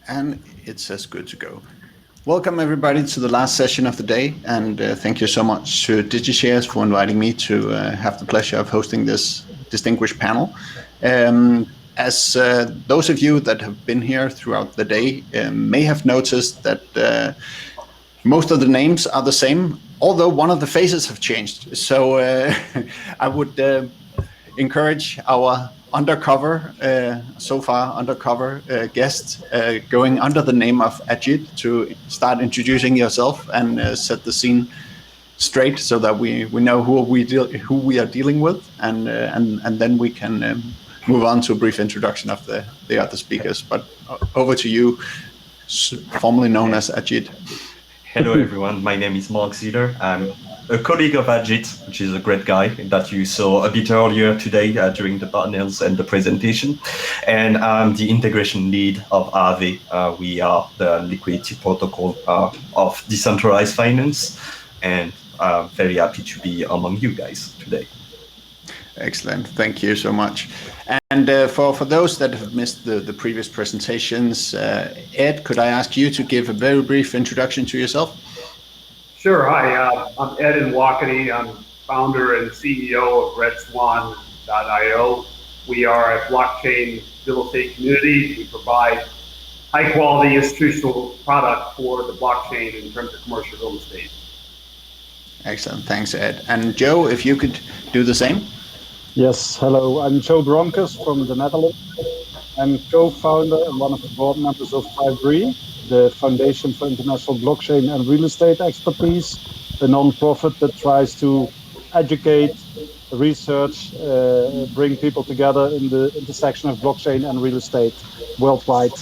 And it says good to go. Welcome everybody to the last session of the day, and thank you so much to DigiShares for inviting me to have the pleasure of hosting this distinguished panel. As those of you that have been here throughout the day may have noticed that most of the names are the same, although one of the faces have changed. So I would encourage our so far undercover guest going under the name of Ajit to start introducing yourself and set the scene straight so that we know who we are dealing with, and then we can move on to a brief introduction of the other speakers. But over to you, formerly known as Ajit. Hello everyone, my name is Mark Ziller. I'm a colleague of Ajit, which is a great guy that you saw a bit earlier today during the panels and the presentation. And I'm the integration lead of Aave. We are the liquidity protocol of decentralized finance, and I'm very happy to be among you guys today. Excellent, thank you so much. And for those that have missed the previous presentations, Ed, could I ask you to give a very brief introduction to yourself? Sure. Hi, I'm Ed Nwakati. I'm founder and CEO of RedSwan.io. We are a blockchain real estate community. We provide high quality institutional product for the blockchain in terms of commercial real estate. Excellent, thanks Ed. And Joe, if you could do the same. Yes, hello. I'm Joe Bronkers from the Netherlands. I'm co-founder and one of the board members of 5RE, the Foundation for International Blockchain and Real Estate Expertise, a non-profit that tries to educate, research, bring people together in the intersection of blockchain and real estate worldwide.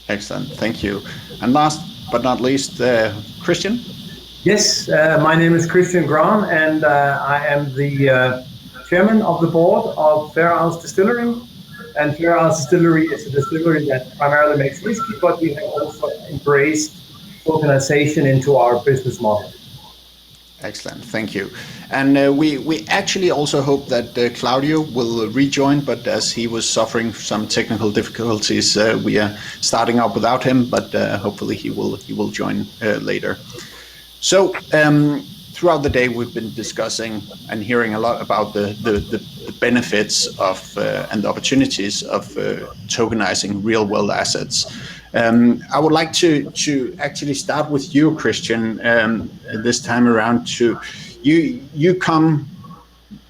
Excellent, thank you. And last but not least, Christian. Yes, my name is Christian Grahn, and I am the chairman of the board of Fair House Distillery. And Fair House Distillery is a distillery that primarily makes whiskey, but we have also embraced tokenization into our business model. Excellent, thank you. And we actually also hope that Claudio will rejoin, but as he was suffering some technical difficulties, we are starting up without him, but hopefully he will join later. So throughout the day, we've been discussing and hearing a lot about the benefits of and the opportunities of tokenizing real world assets. I would like to actually start with you, Christian, this time around. You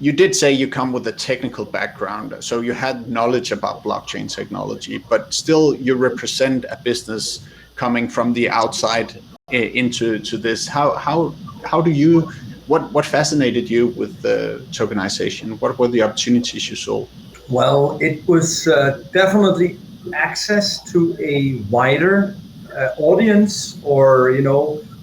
did say you come with a technical background, so you had knowledge about blockchain technology, but still you represent a business coming from the outside into this. What fascinated you with the tokenization? What were the opportunities you saw? Well, it was definitely access to a wider audience, or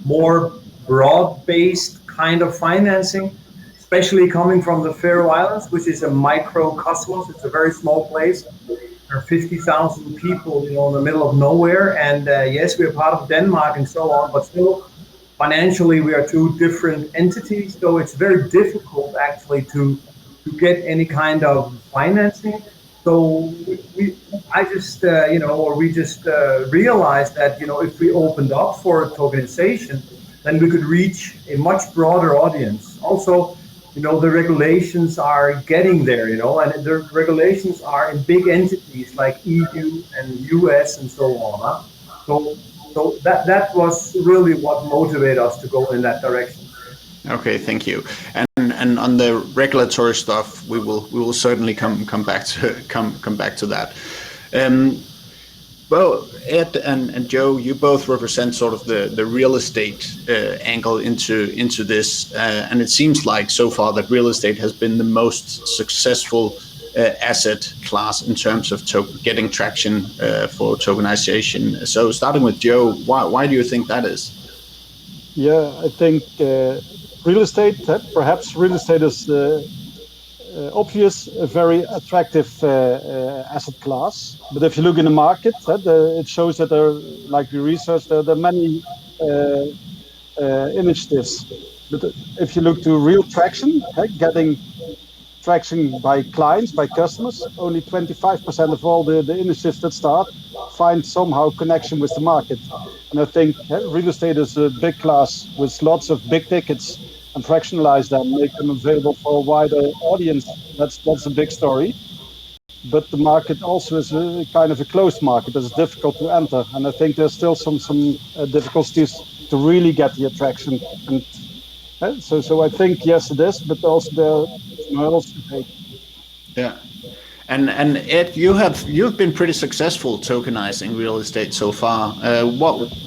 more broad-based kind of financing, especially coming from the Faroe Islands, which is a microcosmos. It's a very small place. There are 50,000 people, in the middle of nowhere. And yes, we're part of Denmark and so on, but still financially we are two different entities. So it's very difficult actually to get any kind of financing. So we just realized that, if we opened up for tokenization, then we could reach a much broader audience. Also, the regulations are getting there, and the regulations are in big entities like EU and US and so on. So that was really what motivated us to go in that direction. Okay, thank you. And on the regulatory stuff, we will certainly come back to that. Well, Ed and Joe, you both represent sort of the real estate angle into this, and it seems like so far that real estate has been the most successful asset class in terms of getting traction for tokenization. So starting with Joe, why do you think that is? Yeah, I think real estate, perhaps real estate is obvious, a very attractive asset class. But if you look in the market, it shows that there, like we researched, there are many initiatives. But if you look to real traction, getting traction by clients, by customers, only 25% of all the initiatives that start find somehow connection with the market. And I think real estate is a big class with lots of big tickets, and fractionalize them, make them available for a wider audience. That's a big story. But the market also is a kind of a closed market that's difficult to enter. And I think there's still some difficulties to really get the attraction. And so I think, yes, it is, but also there are some hurdles to take. Yeah. And Ed, you've been pretty successful tokenizing real estate so far.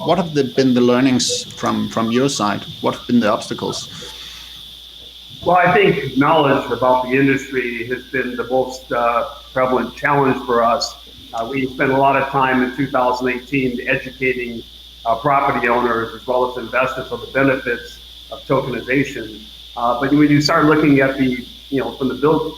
What have been the learnings from your side? What have been the obstacles? Well, I think knowledge about the industry has been the most prevalent challenge for us. We spent a lot of time in 2018 educating property owners as well as investors on the benefits of tokenization. But when you start looking at from the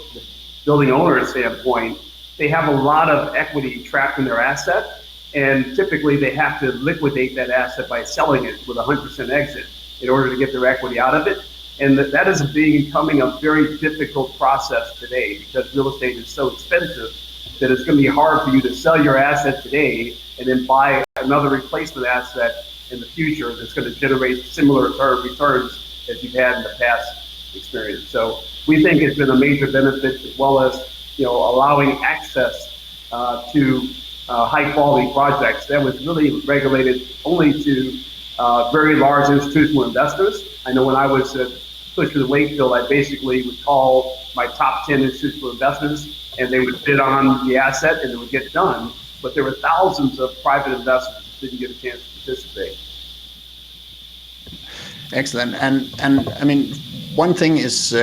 building owner standpoint, they have a lot of equity trapped in their asset, and typically they have to liquidate that asset by selling it with a 100% exit in order to get their equity out of it. And that is becoming a very difficult process today because real estate is so expensive that it's going to be hard for you to sell your asset today and then buy another replacement asset in the future that's going to generate similar returns as you've had in the past experience. So we think it's been a major benefit, as well as allowing access to high quality projects that was really regulated only to very large institutional investors. I know when I was at Cushman & Wakefield, I basically would call my top 10 institutional investors, and they would bid on the asset, and it would get done. But there were thousands of private investors that didn't get a chance to participate. Excellent. And I mean, one thing is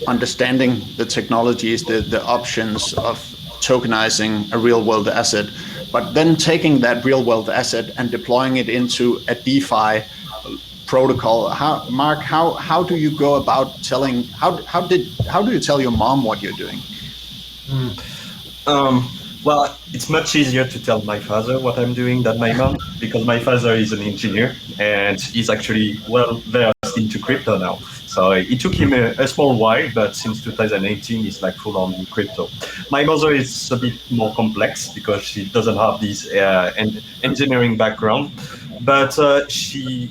understanding the technologies, the options of tokenizing a real world asset, but then taking that real world asset and deploying it into a DeFi protocol. How do you go about telling? How do you tell your mom what you're doing? Well, it's much easier to tell my father what I'm doing than my mom, because my father is an engineer and he's actually well versed into crypto now. So it took him a small while, but since 2018, he's like full on crypto. My mother is a bit more complex because she doesn't have this engineering background, but she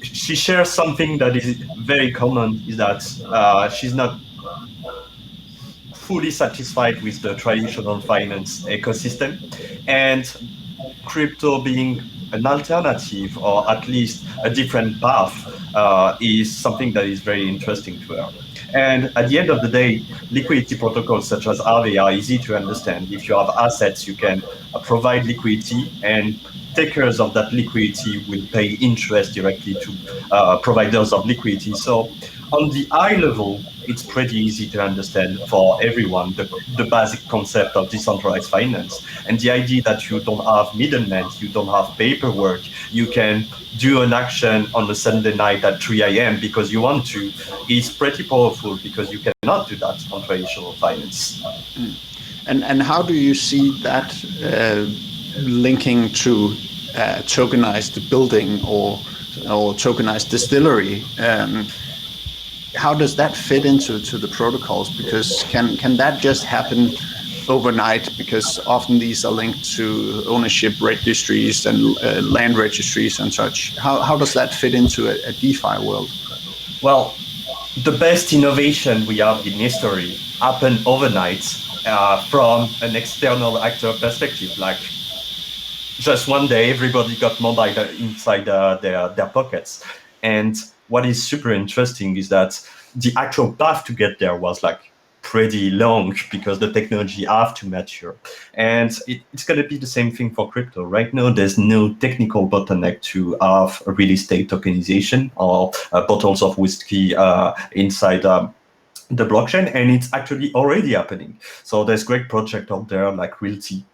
shares something that is very common, is that she's not fully satisfied with the traditional finance ecosystem, and crypto being an alternative, or at least a different path, is something that is very interesting to her. And at the end of the day, liquidity protocols such as Aave are easy to understand. If you have assets, you can provide liquidity, and takers of that liquidity will pay interest directly to providers of liquidity. So on the high level, it's pretty easy to understand for everyone the basic concept of decentralized finance, and the idea that you don't have middlemen, you don't have paperwork, you can do an action on a Sunday night at 3 a.m. because you want to, is pretty powerful, because you cannot do that on traditional finance. And how do you see that linking to tokenized building or tokenized distillery? How does that fit into the protocols? Because can that just happen overnight? Because often these are linked to ownership registries and land registries and such. How does that fit into a DeFi world? Well, the best innovation we have in history happened overnight from an external actor perspective. Like, just one day, everybody got mobile inside their pockets. And what is super interesting is that the actual path to get there was like pretty long, because the technology have to mature. And it's going to be the same thing for crypto. Right now, there's no technical bottleneck to have a real estate tokenization or bottles of whiskey inside the blockchain, and it's actually already happening. So there's great projects out there like Realty,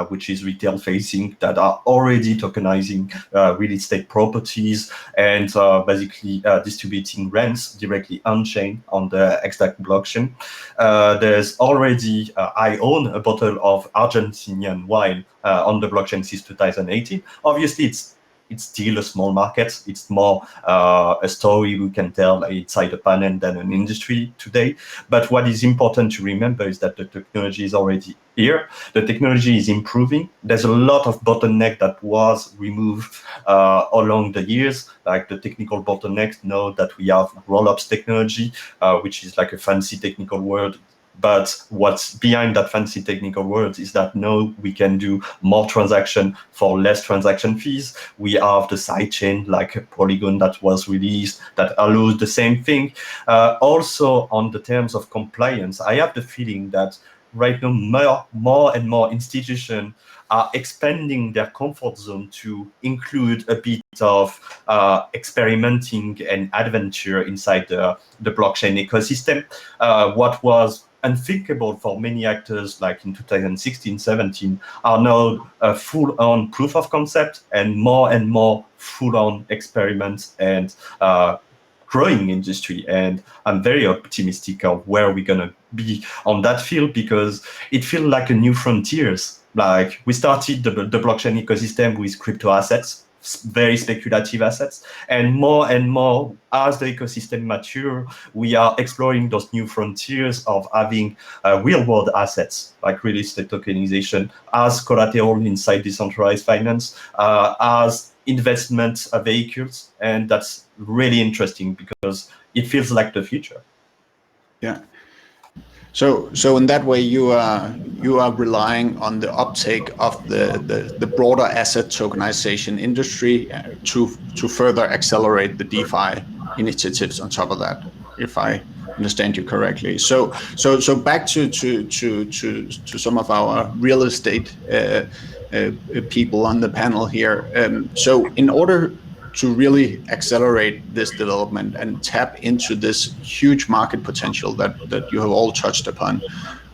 which is retail facing, that are already tokenizing real estate properties and basically distributing rents directly on-chain on the exact blockchain. There's already, I own a bottle of Argentinian wine on the blockchain since 2018. Obviously, it's still a small market. It's more a story we can tell inside a panel than an industry today. But what is important to remember is that the technology is already here. The technology is improving. There's a lot of bottleneck that was removed along the years, like the technical bottlenecks. Know that we have roll-ups technology, which is like a fancy technical word. But what's behind that fancy technical word is that now we can do more transaction for less transaction fees. We have the sidechain like a Polygon that was released that allows the same thing. Also on the terms of compliance, I have the feeling that right now more and more institutions are expanding their comfort zone to include a bit of experimenting and adventure inside the blockchain ecosystem. What was unthinkable for many actors like in 2016-17 are now full-on proof of concept and more full-on experiments and growing industry. And I'm very optimistic of where we're gonna be on that field, because it feels like a new frontiers. Like we started the blockchain ecosystem with crypto assets, very speculative assets, and more as the ecosystem mature, we are exploring those new frontiers of having real world assets like real estate tokenization as collateral inside decentralized finance, as investment vehicles, and that's really interesting because it feels like the future. Yeah. So in that way, you are relying on the uptake of the broader asset tokenization industry to further accelerate the DeFi initiatives on top of that, if I understand you correctly. So back to some of our real estate people on the panel here. So in order to really accelerate this development and tap into this huge market potential that you have all touched upon,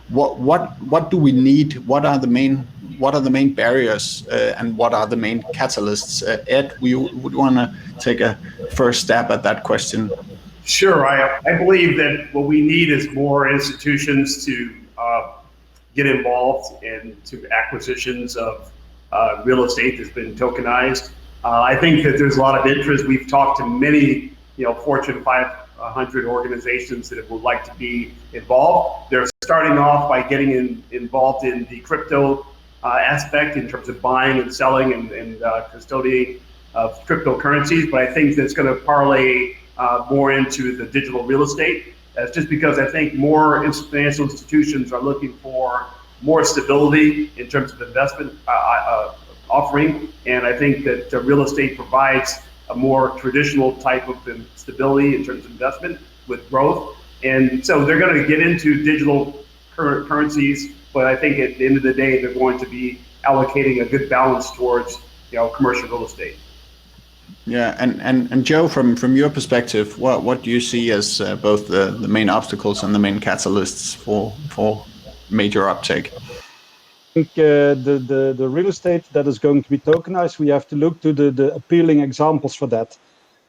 what do we need? What are the main barriers and what are the main catalysts? Ed, would want to take a first stab at that question? Sure. I believe that what we need is more institutions to get involved into acquisitions of real estate that's been tokenized. I think that there's a lot of interest. We've talked to many, Fortune 500 organizations that would like to be involved. They're starting off by getting involved in the crypto aspect in terms of buying and selling and custodying of cryptocurrencies. But I think that's going to parlay more into the digital real estate. That's just because I think more financial institutions are looking for more stability in terms of investment offering, and I think that real estate provides a more traditional type of stability in terms of investment with growth. And so they're going to get into digital currencies, but I think at the end of the day, they're going to be allocating a good balance towards commercial real estate. Yeah, and Joe, from your perspective, what do you see as both the main obstacles and the main catalysts for major uptake? I think the real estate that is going to be tokenized, we have to look to the appealing examples for that.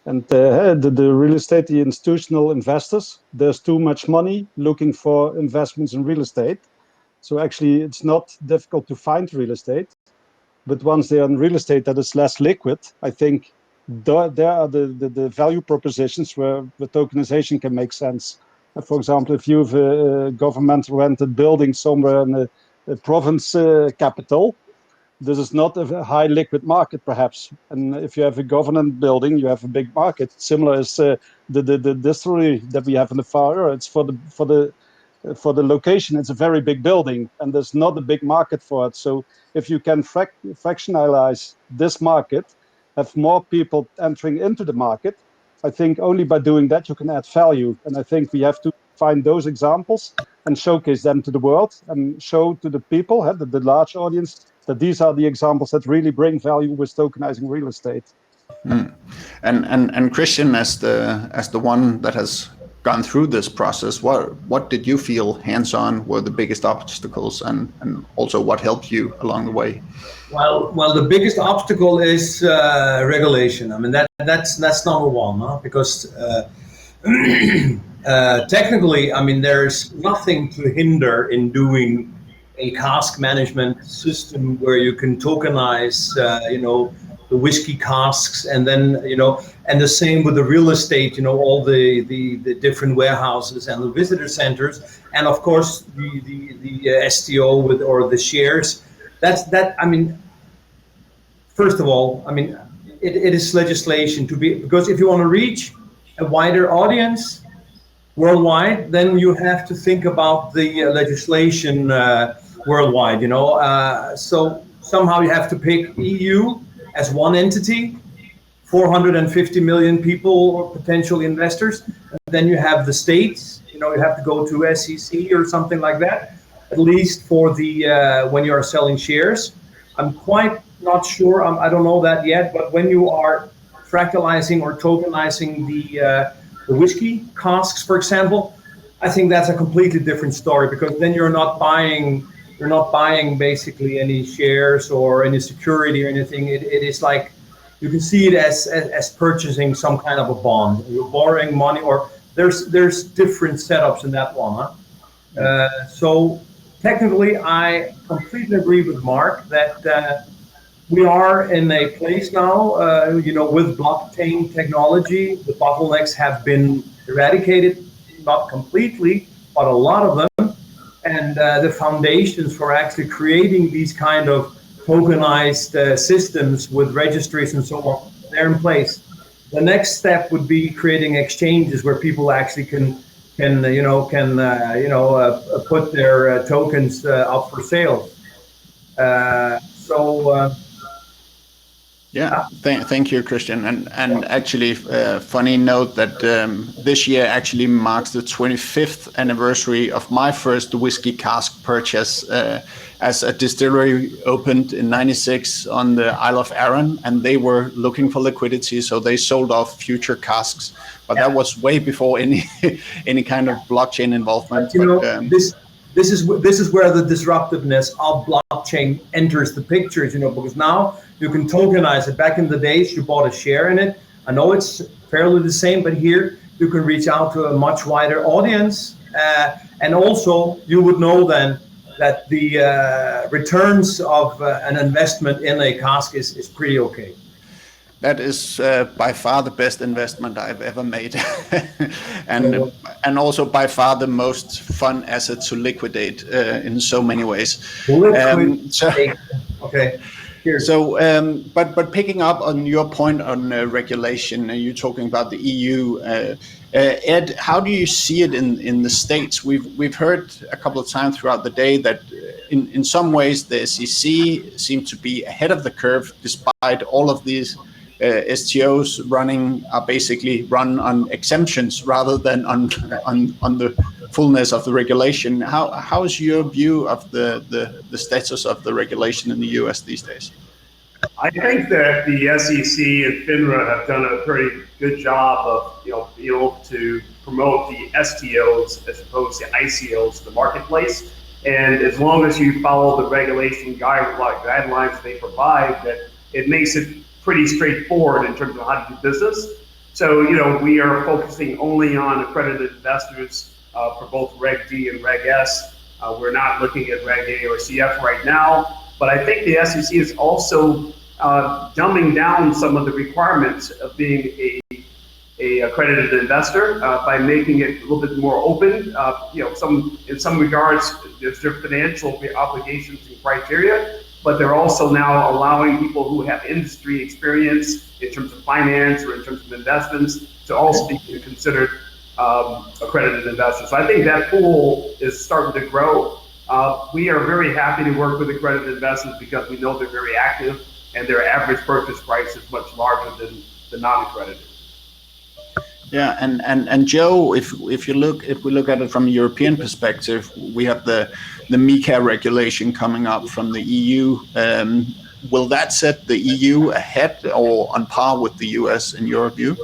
And the real estate, the institutional investors, there's too much money looking for investments in real estate. So actually, it's not difficult to find real estate. But once they're in real estate that is less liquid, I think there are the value propositions where the tokenization can make sense. For example, if you have a government rented building somewhere in a province capital, this is not a high liquid market, perhaps. And if you have a government building, you have a big market. Similar as the distillery that we have in the Far East. It's for the location, it's a very big building, and there's not a big market for it. So if you can fractionalize this market, have more people entering into the market, I think only by doing that you can add value. And I think we have to find those examples and showcase them to the world and show to the people, the large audience, that these are the examples that really bring value with tokenizing real estate. And Christian, as the one that has gone through this process, what did you feel hands-on were the biggest obstacles, and also what helped you along the way? Well, the biggest obstacle is regulation. I mean, that's number one, huh? Because technically, I mean, there's nothing to hinder in doing a cask management system where you can tokenize, whiskey casks, and then and the same with the real estate, all the different warehouses and the visitor centers, and of course the STO or the shares. I mean, first of all, I mean, it is legislation because if you want to reach a wider audience worldwide, then you have to think about the legislation worldwide. So somehow you have to pick EU as one entity, 450 million people or potential investors. And then you have the states. You have to go to SEC or something like that, at least for the when you are selling shares. I'm quite not sure. I don't know that yet. But when you are fractalizing or tokenizing the whiskey casks, for example, I think that's a completely different story, because then you're not buying basically any shares or any security or anything. It is like, you can see it as purchasing some kind of a bond. You're borrowing money, or there's different setups in that one. So technically, I completely agree with Mark that we are in a place now, with blockchain technology. The bottlenecks have been eradicated, not completely, but a lot of them. And the foundations for actually creating these kind of tokenized systems with registries and so on, they're in place. The next step would be creating exchanges where people actually can put their tokens up for sale. Yeah, thank you, Christian. And actually, funny note that this year actually marks the 25th anniversary of my first whiskey cask purchase, as a distillery opened in '96 on the Isle of Arran, and they were looking for liquidity, so they sold off future casks. But that was way before any kind of blockchain involvement. This is where the disruptiveness of blockchain enters the picture, because now you can tokenize it. Back in the days, you bought a share in it. I know it's fairly the same, but here you can reach out to a much wider audience. And also, you would know then that the returns of an investment in a cask is pretty okay. That is by far the best investment I've ever made, and also by far the most fun asset to liquidate in so many ways. Okay. So, but picking up on your point on regulation, you're talking about the EU. Ed, how do you see it in the States? We've heard a couple of times throughout the day that in some ways the SEC seem to be ahead of the curve, despite all of these STOs are basically run on exemptions rather than on the fullness of the regulation. How is your view of the status of the regulation in the US these days? I think that the SEC and FINRA have done a very good job of being able to promote the STOs as opposed to ICOs to the marketplace. And as long as you follow the regulation guidelines they provide, that it makes it pretty straightforward in terms of how to do business. So, we are focusing only on accredited investors for both Reg D and Reg S. We're not looking at Reg A or CF right now, but I think the SEC is also dumbing down some of the requirements of being a accredited investor by making it a little bit more open. In some regards, there's their financial obligations and criteria, but they're also now allowing people who have industry experience in terms of finance or in terms of investments to also be considered accredited investors. So I think that pool is starting to grow. We are very happy to work with accredited investors because we know they're very active and their average purchase price is much larger than the non-accredited. Yeah, and Joe, if we look at it from a European perspective, we have the MiCA regulation coming up from the EU. Will that set the EU ahead or on par with the US in your view?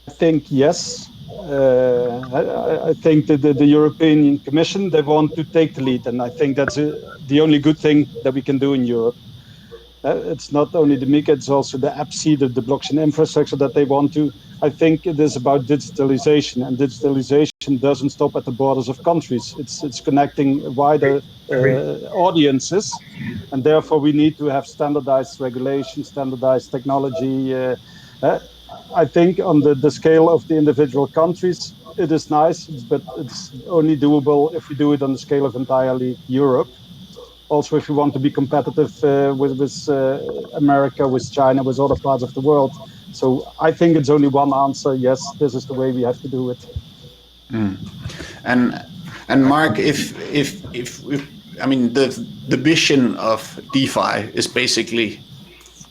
I think yes. I think that the European Commission, they want to take the lead, and I think that's the only good thing that we can do in Europe. It's not only the MiCA, it's also the AppC, the blockchain infrastructure that they want to. I think it is about digitalization, and digitalization doesn't stop at the borders of countries. It's connecting wider audiences, and therefore we need to have standardized regulation, standardized technology. I think on the scale of the individual countries, it is nice, but it's only doable if we do it on the scale of entirely Europe. Also, if you want to be competitive with America, with China, with other parts of the world. So I think it's only one answer. Yes, this is the way we have to do it. And Mark, if I mean the vision of DeFi is basically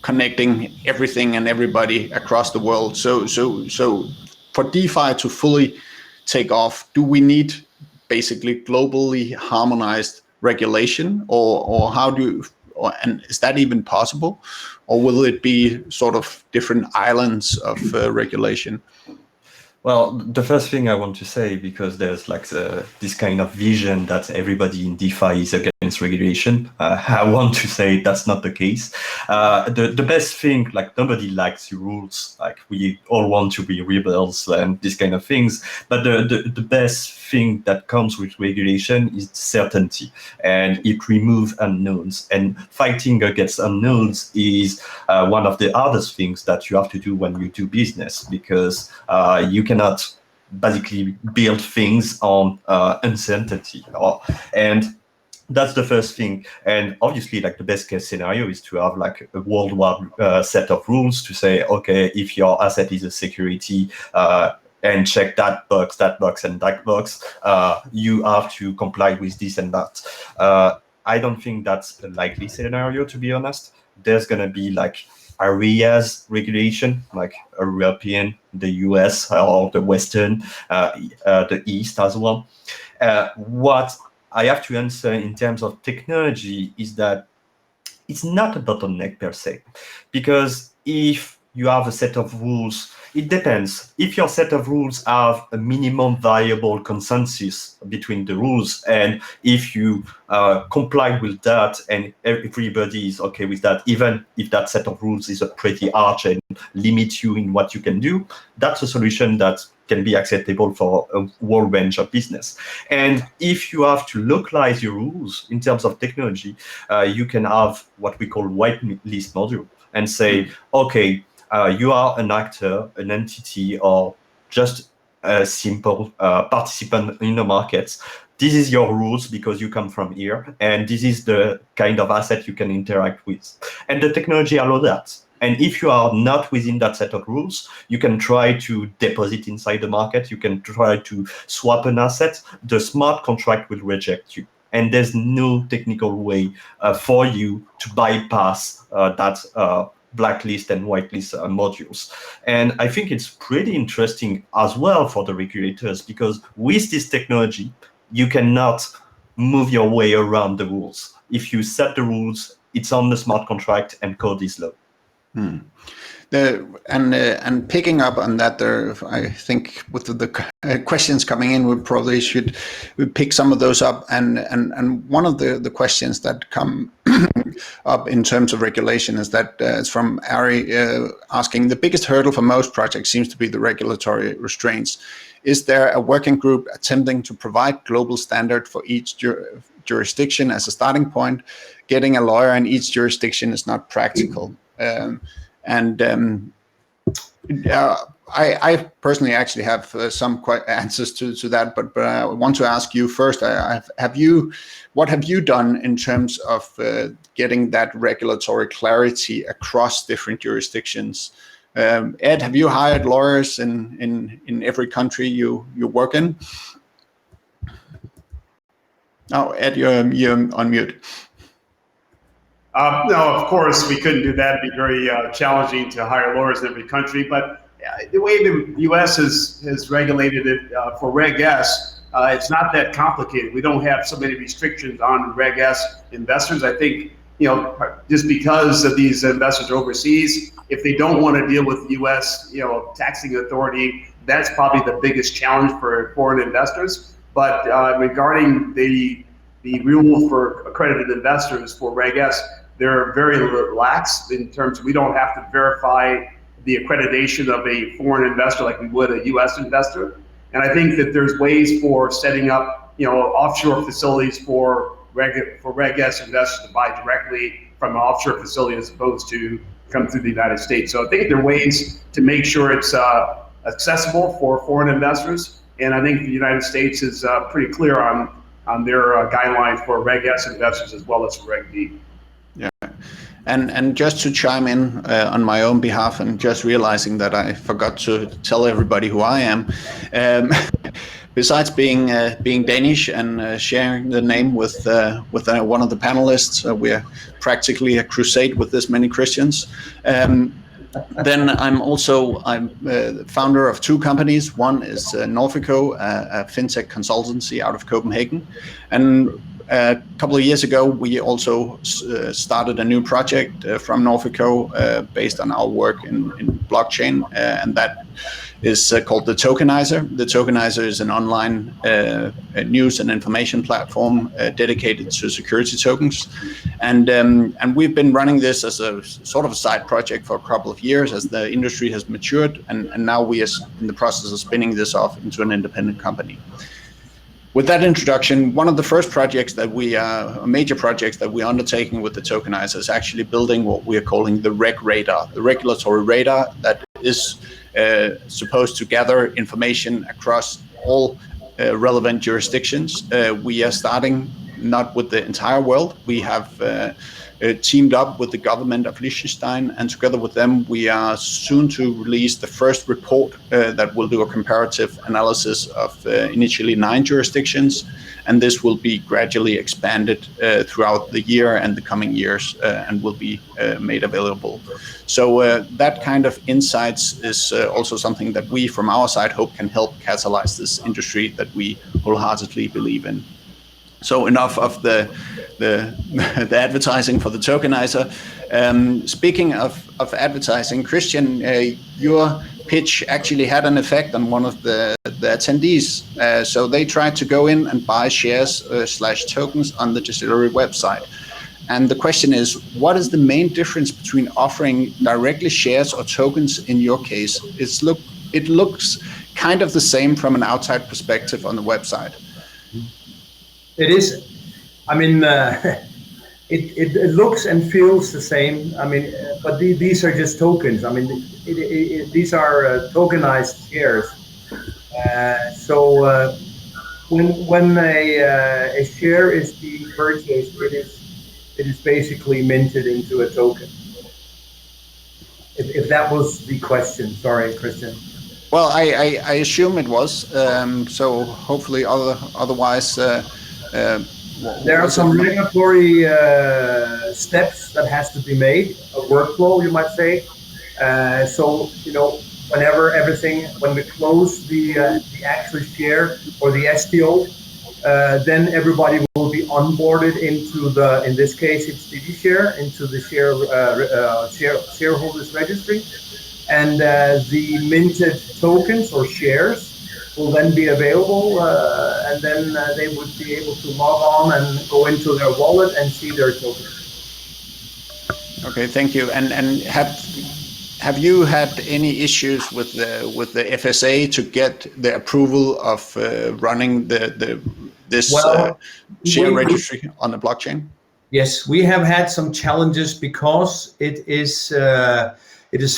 connecting everything and everybody across the world. So for DeFi to fully take off, do we need basically globally harmonized regulation, or how do you, and is that even possible, or will it be sort of different islands of regulation? Well, the first thing I want to say, because there's like this kind of vision that everybody in DeFi is against regulation, I want to say that's not the case. The best thing, like nobody likes the rules, like we all want to be rebels and these kind of things, but the best thing that comes with regulation is certainty, and it removes unknowns, and fighting against unknowns is one of the hardest things that you have to do when you do business, because you cannot basically build things on uncertainty, and that's the first thing. And obviously, like the best case scenario is to have like a worldwide set of rules to say, okay, if your asset is a security, and check that box, and that box, you have to comply with this and that. I don't think that's a likely scenario, to be honest. There's gonna be like areas regulation, like European, the US, or the Western, the East as well. What I have to answer in terms of technology is that it's not a bottleneck per se, because if you have a set of rules, it depends. If your set of rules have a minimum viable consensus between the rules, and if you comply with that and everybody is okay with that, even if that set of rules is a pretty arch and limits you in what you can do, that's a solution that can be acceptable for a whole range of business. And if you have to localize your rules in terms of technology, you can have what we call whitelist module and say, okay, you are an actor, an entity, or just a simple participant in the markets. This is your rules because you come from here, and this is the kind of asset you can interact with. And the technology allows that. And if you are not within that set of rules, you can try to deposit inside the market, you can try to swap an asset, the smart contract will reject you. And there's no technical way for you to bypass that blacklist and whitelist modules. And I think it's pretty interesting as well for the regulators, because with this technology, you cannot move your way around the rules. If you set the rules, it's on the smart contract and code is low. And picking up on that, there, I think with the questions coming in, we probably should pick some of those up. And one of the questions that come up in terms of regulation is that it's from Ari asking, the biggest hurdle for most projects seems to be the regulatory restraints. Is there a working group attempting to provide global standard for each jurisdiction as a starting point? Getting a lawyer in each jurisdiction is not practical. I personally actually have some answers to that, but I want to ask you first. What have you done in terms of getting that regulatory clarity across different jurisdictions? Ed, have you hired lawyers in every country you work in? Oh, Ed, you're on mute. No, of course, we couldn't do that. It'd be very challenging to hire lawyers in every country. But the way the U.S. has regulated it for Reg S, it's not that complicated. We don't have so many restrictions on Reg S investors. I think, just because of these investors overseas, if they don't want to deal with the U.S., taxing authority, that's probably the biggest challenge for foreign investors. But regarding the rule for accredited investors for Reg S, they're very lax in terms of we don't have to verify the accreditation of a foreign investor like we would a U.S. investor. And I think that there's ways for setting up, offshore facilities for Reg S investors to buy directly from an offshore facility as opposed to come through the United States. So I think there are ways to make sure it's accessible for foreign investors. And I think the United States is pretty clear on their guidelines for Reg S investors as well as Reg D. Yeah. And just to chime in on my own behalf, and just realizing that I forgot to tell everybody who I am. Besides being Danish and sharing the name with one of the panelists, we're practically a crusade with this many Christians. Then I'm founder of two companies. One is Norfico, a fintech consultancy out of Copenhagen, and a couple of years ago, we also started a new project from Norfico based on our work in blockchain, and that is called the Tokenizer. The Tokenizer is an online news and information platform dedicated to security tokens, and we've been running this as a sort of a side project for a couple of years as the industry has matured, and now we are in the process of spinning this off into an independent company. With that introduction, one of the first projects that major projects that we're undertaking with the Tokenizer is actually building what we are calling the Reg Radar, the regulatory radar that is supposed to gather information across all relevant jurisdictions. We are starting not with the entire world. We have teamed up with the government of Liechtenstein, and together with them, we are soon to release the first report that will do a comparative analysis of initially 9 jurisdictions, and this will be gradually expanded throughout the year and the coming years, and will be made available. So that kind of insights is also something that we, from our side, hope can help catalyze this industry that we wholeheartedly believe in. So enough of the advertising for the Tokenizer. Speaking of advertising, Christian, your pitch actually had an effect on one of the attendees. So they tried to go in and buy shares / tokens on the distillery website. And the question is, what is the main difference between offering directly shares or tokens in your case? It looks kind of the same from an outside perspective on the website. It is. I mean, it looks and feels the same. I mean, but these are just tokens. I mean, these are tokenized shares. So when a share is being purchased, it is basically minted into a token. If that was the question, sorry, Christian. Well, I assume it was. So hopefully, otherwise. There are some regulatory steps that has to be made, a workflow, you might say. So, when we close the actual share or the STO, then everybody will be onboarded into in this case, it's DigiShare, into the shareholders registry. And the minted tokens or shares will then be available, and then they would be able to log on and go into their wallet and see their tokens. Okay, thank you. And have you had any issues with the FSA to get the approval of running this share registry on the blockchain? Yes, we have had some challenges because it is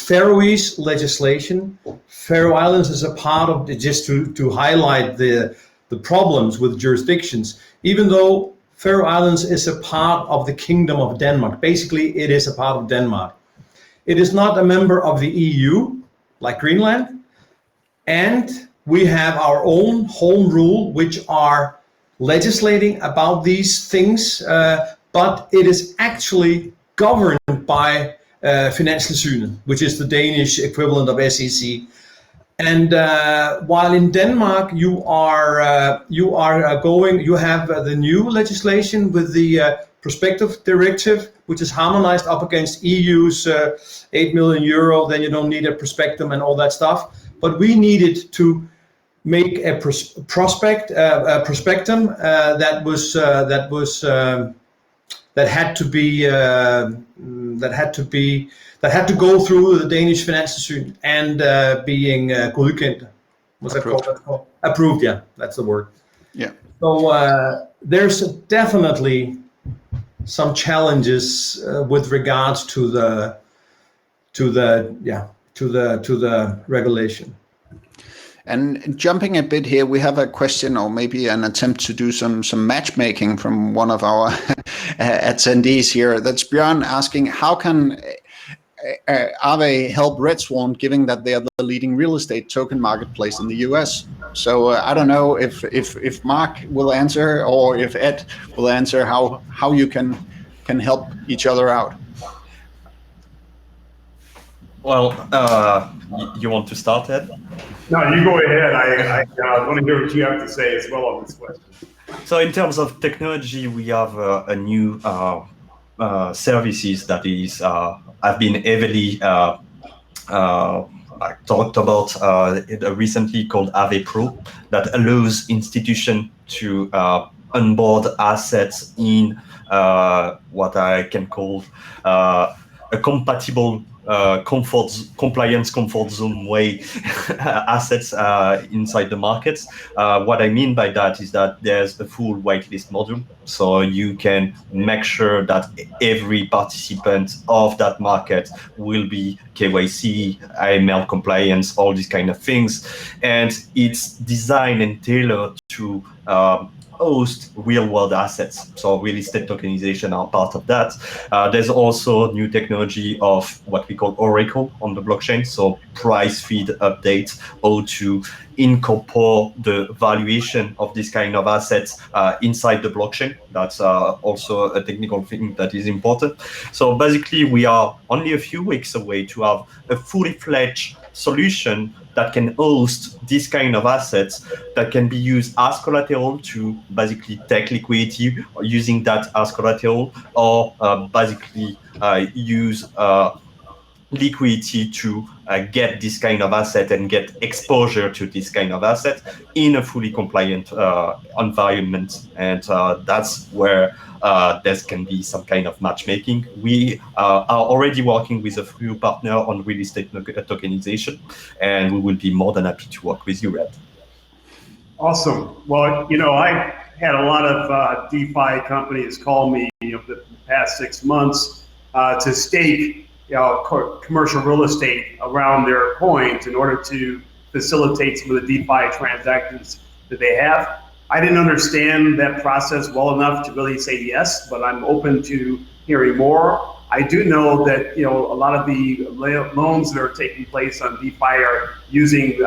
Faroese legislation. Faroe Islands is a part of just to highlight the problems with jurisdictions. Even though Faroe Islands is a part of the Kingdom of Denmark, basically it is a part of Denmark. It is not a member of the EU like Greenland, and we have our own home rule which are legislating about these things, but it is actually governed by Finanstilsynet, which is the Danish equivalent of SEC. And while in Denmark you have the new legislation with the prospective directive, which is harmonized up against EU's 8 million euro, then you don't need a prospectum and all that stuff. But we needed to make a prospectum that was that had to go through the Danish Finanstilsyn and being godkendt. What's that called? That's called approved. Yeah, that's the word. Yeah. So there's definitely some challenges with regards to the regulation. And jumping a bit here, we have a question or maybe an attempt to do some matchmaking from one of our attendees here. That's Björn asking, how can Aave help Red Swan, given that they are the leading real estate token marketplace in the US? So I don't know if Mark will answer or if Ed will answer how you can help each other out. Well, you want to start, Ed? No, you go ahead. I want to hear what you have to say as well on this question. So in terms of technology, we have a new services that is have been heavily talked about recently, called Aave Pro, that allows institutions to onboard assets in what I can call a compatible compliance comfort zone way assets inside the markets. What I mean by that is that there's a full whitelist module, so you can make sure that every participant of that market will be KYC, AML compliance, all these kind of things, and it's designed and tailored to host real-world assets. So real estate tokenization are part of that. There's also new technology of what we call Oracle on the blockchain, so price feed update, how to incorporate the valuation of this kind of assets inside the blockchain. That's also a technical thing that is important. So basically, we are only a few weeks away to have a fully fledged solution that can host this kind of assets that can be used as collateral to basically take liquidity using that as collateral, or basically use liquidity to get this kind of asset and get exposure to this kind of asset in a fully compliant environment. And that's where there can be some kind of matchmaking. We are already working with a few partners on real estate tokenization, and we will be more than happy to work with you, Red. Awesome. Well, I had a lot of DeFi companies call me the past 6 months to stake commercial real estate around their coins in order to facilitate some of the DeFi transactions that they have. I didn't understand that process well enough to really say yes, but I'm open to hearing more. I do know that a lot of the loans that are taking place on DeFi are using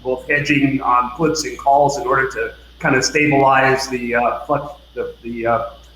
both hedging on puts and calls in order to kind of stabilize the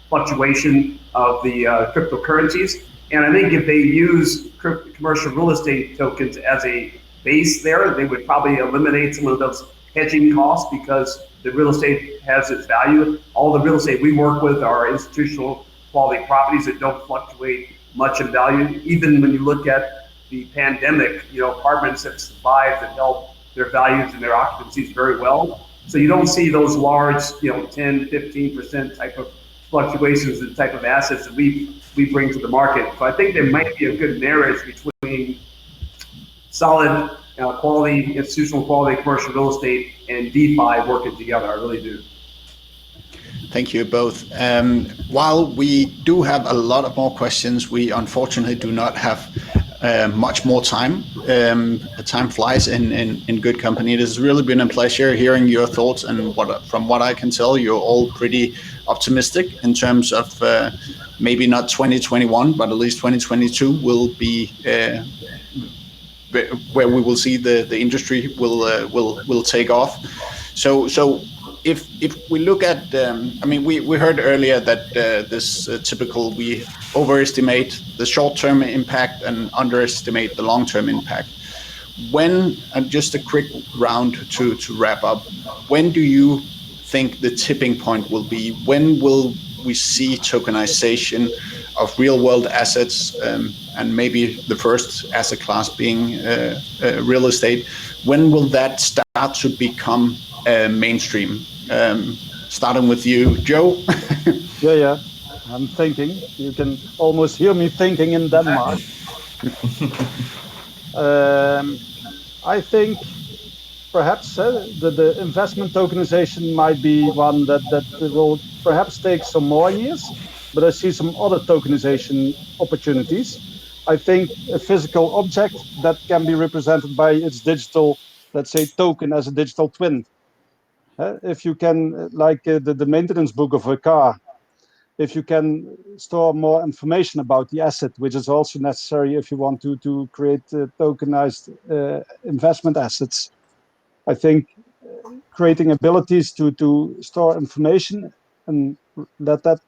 fluctuation of the cryptocurrencies. And I think if they use commercial real estate tokens as a base there, they would probably eliminate some of those hedging costs, because the real estate has its value. All the real estate we work with are institutional quality properties that don't fluctuate much in value. Even when you look at the pandemic, apartments have survived and held their values and their occupancies very well. So you don't see those large, 10, 15% type of fluctuations in the type of assets that we bring to the market. So I think there might be a good marriage between solid quality, institutional quality commercial real estate and DeFi working together. I really do. Thank you both. While we do have a lot of more questions, we unfortunately do not have much more time. Time flies in good company. It has really been a pleasure hearing your thoughts, and from what I can tell, you're all pretty optimistic in terms of maybe not 2021, but at least 2022 will be where we will see the industry will take off. So if we look at, we heard earlier that this typical, we overestimate the short-term impact and underestimate the long-term impact. When, and just a quick round to wrap up, when do you think the tipping point will be? When will we see tokenization of real-world assets, and maybe the first asset class being real estate? When will that start to become mainstream? Starting with you, Joe. Yeah. I'm thinking. You can almost hear me thinking in Denmark. I think perhaps the investment tokenization might be one that will perhaps take some more years, but I see some other tokenization opportunities. I think a physical object that can be represented by its digital, let's say, token as a digital twin. If you can, like the maintenance book of a car, if you can store more information about the asset, which is also necessary if you want to create tokenized investment assets. I think creating abilities to store information and let that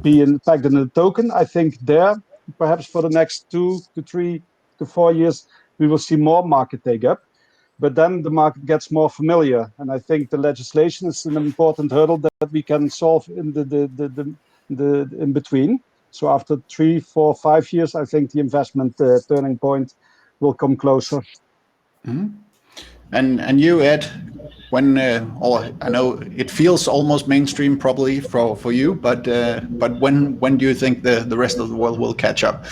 be packed in a token. I think there, perhaps for the next 2 to 3 to 4 years, we will see more market take up. But then the market gets more familiar, and I think the legislation is an important hurdle that we can solve in the in between. So after 3, 4, 5 years, I think the investment turning point will come closer. Mm-hmm. And you, Ed, when I know it feels almost mainstream probably for you, but when do you think the rest of the world will catch up?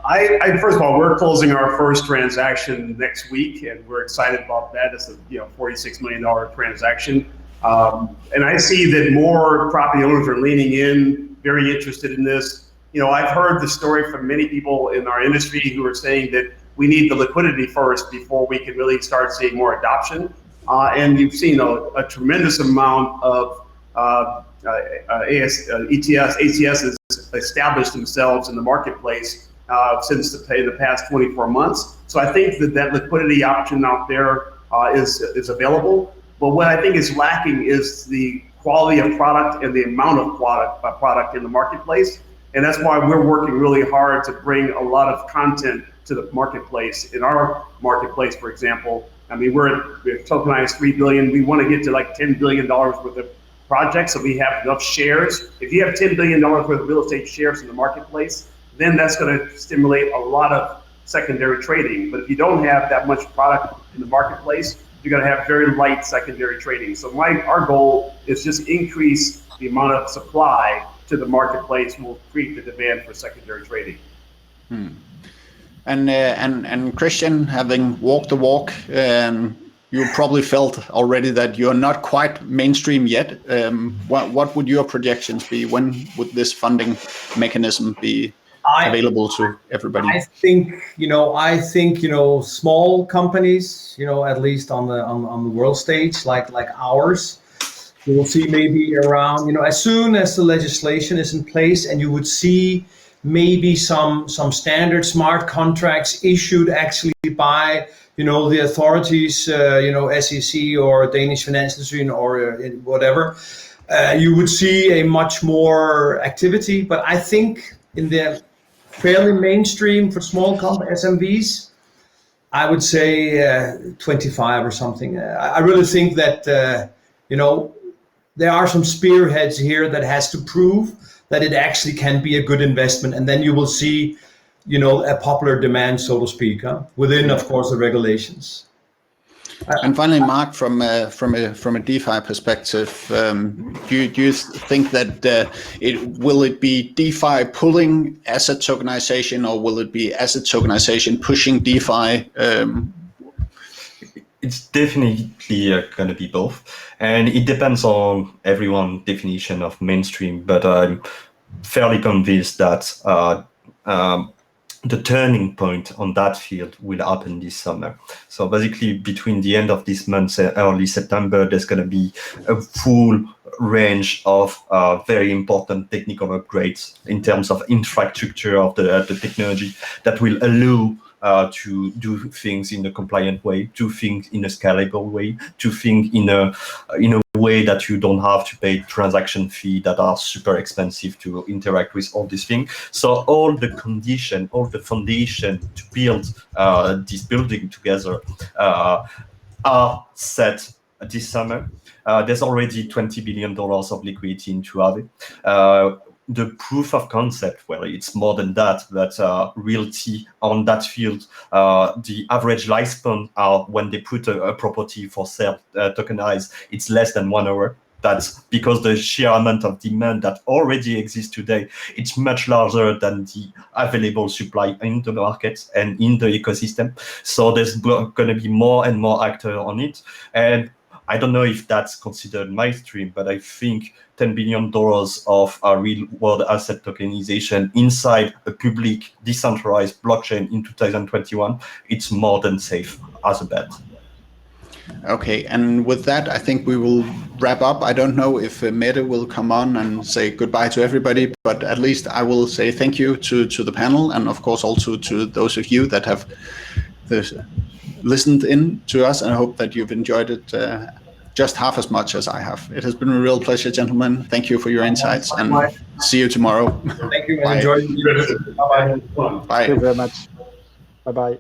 I first of all, we're closing our first transaction next week, and we're excited about that. It's a $46 million transaction, and I see that more property owners are leaning in, very interested in this. I've heard the story from many people in our industry who are saying that we need the liquidity first before we can really start seeing more adoption. And you've seen a tremendous amount of ATSs established themselves in the marketplace since the past 24 months. So I think that liquidity option out there is available. But what I think is lacking is the quality of product and the amount of product in the marketplace. And that's why we're working really hard to bring a lot of content to the marketplace. In our marketplace, for example, I mean, we've tokenized $3 billion. We want to get to like $10 billion worth of projects, so we have enough shares. If you have $10 billion worth of real estate shares in the marketplace, then that's going to stimulate a lot of secondary trading. But if you don't have that much product in the marketplace, you're going to have very light secondary trading. So our goal is just increase the amount of supply to the marketplace will create the demand for secondary trading. And Christian, having walked the walk, you probably felt already that you're not quite mainstream yet. What would your projections be? When would this funding mechanism be available to everybody? I think small companies, at least on the world stage, like ours, you will see maybe around, as soon as the legislation is in place, and you would see maybe some standard smart contracts issued actually by the authorities, SEC or Danish Financial Institution or whatever, you would see a much more activity. But I think in the fairly mainstream for small SMVs, I would say 25 or something. I really think that there are some spearheads here that has to prove that it actually can be a good investment, and then you will see, a popular demand, so to speak, within, of course, the regulations. And finally, Mark, from a DeFi perspective, do you think that will it be DeFi pulling asset tokenization, or will it be asset tokenization pushing DeFi? It's definitely going to be both, and it depends on everyone's definition of mainstream. But I'm fairly convinced that the turning point on that field will happen this summer. So basically, between the end of this month and early September, there's going to be a full range of very important technical upgrades in terms of infrastructure of the technology that will allow to do things in a compliant way, do things in a scalable way, to think in a way that you don't have to pay transaction fee that are super expensive to interact with all these things. So all the condition, all the foundation to build this building together are set this summer. There's already $20 billion of liquidity into Aave. The proof of concept, well, it's more than that, but realty on that field, the average lifespan when they put a property for sale tokenized, it's less than 1 hour. That's because the sheer amount of demand that already exists today, it's much larger than the available supply in the market and in the ecosystem. So there's going to be more and more actors on it. And I don't know if that's considered mainstream, but I think $10 billion of a real-world asset tokenization inside a public decentralized blockchain in 2021, it's more than safe as a bet. Okay, and with that, I think we will wrap up. I don't know if Mette will come on and say goodbye to everybody, but at least I will say thank you to the panel, and of course also to those of you that have listened in to us, and I hope that you've enjoyed it just half as much as I have. It has been a real pleasure, gentlemen. Thank you for your insights, and see you tomorrow. Thank you, and Bye. enjoy. Bye-bye. Bye. Thank you very much. Bye-bye.